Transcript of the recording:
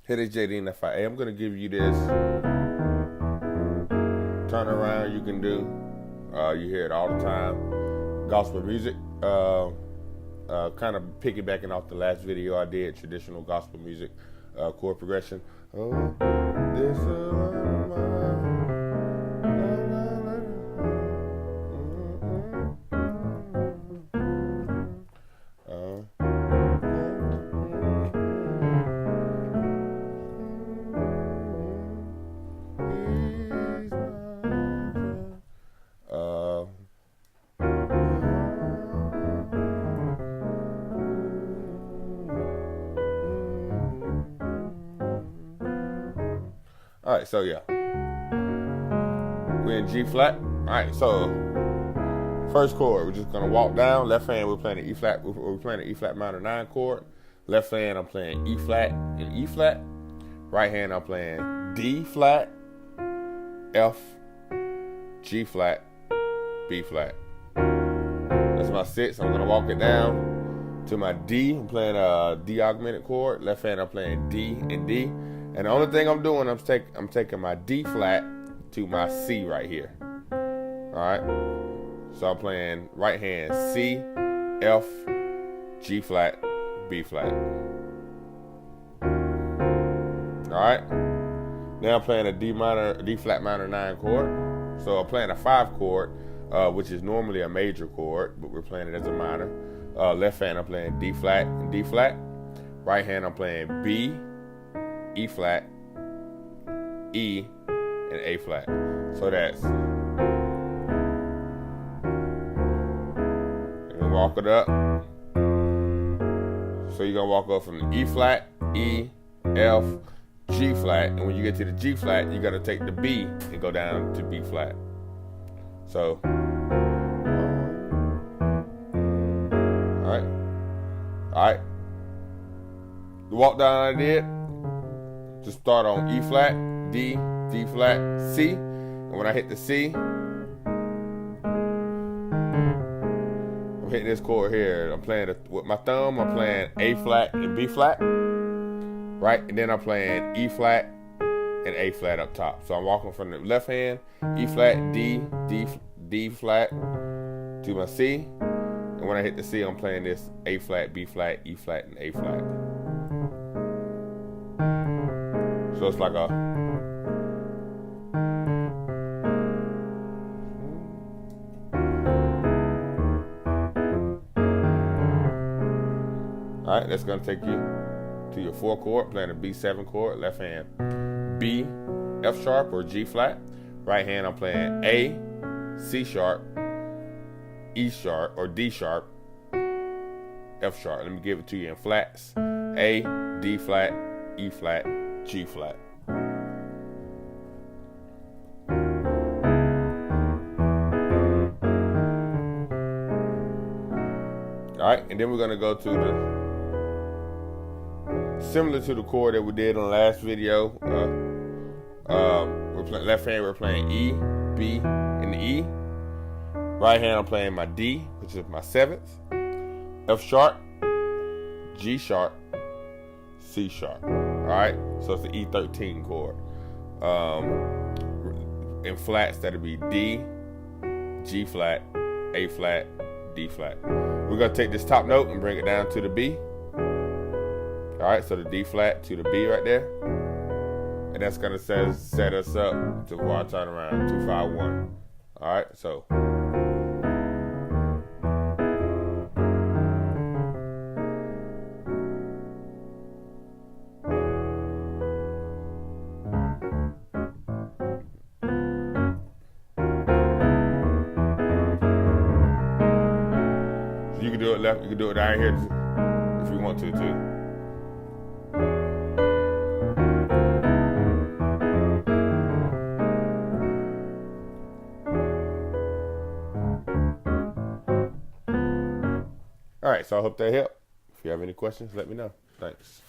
Hit it JD and FIA. I'm gonna give you this turnaround you can do. You hear it all the time. Gospel music. Kind of piggybacking off the last video I did, traditional gospel music, chord progression. Oh, this all right, so yeah, we're in G flat. All right, so first chord, we're just gonna walk down. Left hand, we're playing the E flat. We're playing the E flat minor 9 chord. Left hand, I'm playing E flat and E flat. Right hand, I'm playing D flat, F, G flat, B flat. That's my 6. I'm gonna walk it down to my D. I'm playing a D augmented chord. Left hand, I'm playing D and D. And the only thing I'm doing, I'm taking my D flat to my C right here. All right. So I'm playing right hand C, F, G flat, B flat. All right. Now I'm playing a D flat minor 9 chord. So I'm playing a 5 chord, which is normally a major chord, but we're playing it as a minor. Left hand, I'm playing D flat and D flat. Right hand, I'm playing B, E flat, E, and A flat. So that's, and walk it up. So you're gonna walk up from the E flat, E, F, G flat, and when you get to the G flat, you gotta take the B and go down to B flat. So, all right. The walk down I did. Just start on E flat, D, D flat, C, and when I hit the C, I'm hitting this chord here. I'm playing with my thumb. I'm playing A flat and B flat, right? And then I'm playing E flat and A flat up top. So I'm walking from the left hand, E flat, D, D flat to my C, and when I hit the C, I'm playing this A flat, B flat, E flat, and A flat. So it's like a, all right, that's gonna take you to your 4 chord, playing a B7 chord. Left hand, B, F sharp or G flat. Right hand, I'm playing A, C sharp, E sharp or D sharp, F sharp. Let me give it to you in flats. A, D flat, E flat, G flat. All right, and then we're gonna go to the, similar to the chord that we did on the last video. We're playing left hand, we're playing E, B, and E. Right hand, I'm playing my D, which is my 7th, F sharp, G sharp, C sharp. All right, so it's the E13 chord. In flats, that'll be D, G flat, A flat, D flat. We're gonna take this top note and bring it down to the B. All right, so the D flat to the B right there, and that's gonna set us up to our turnaround 2-5-1. All right, so. You can do it left, you can do it down here if you want to too. All right, so I hope that helped. If you have any questions, let me know. Thanks.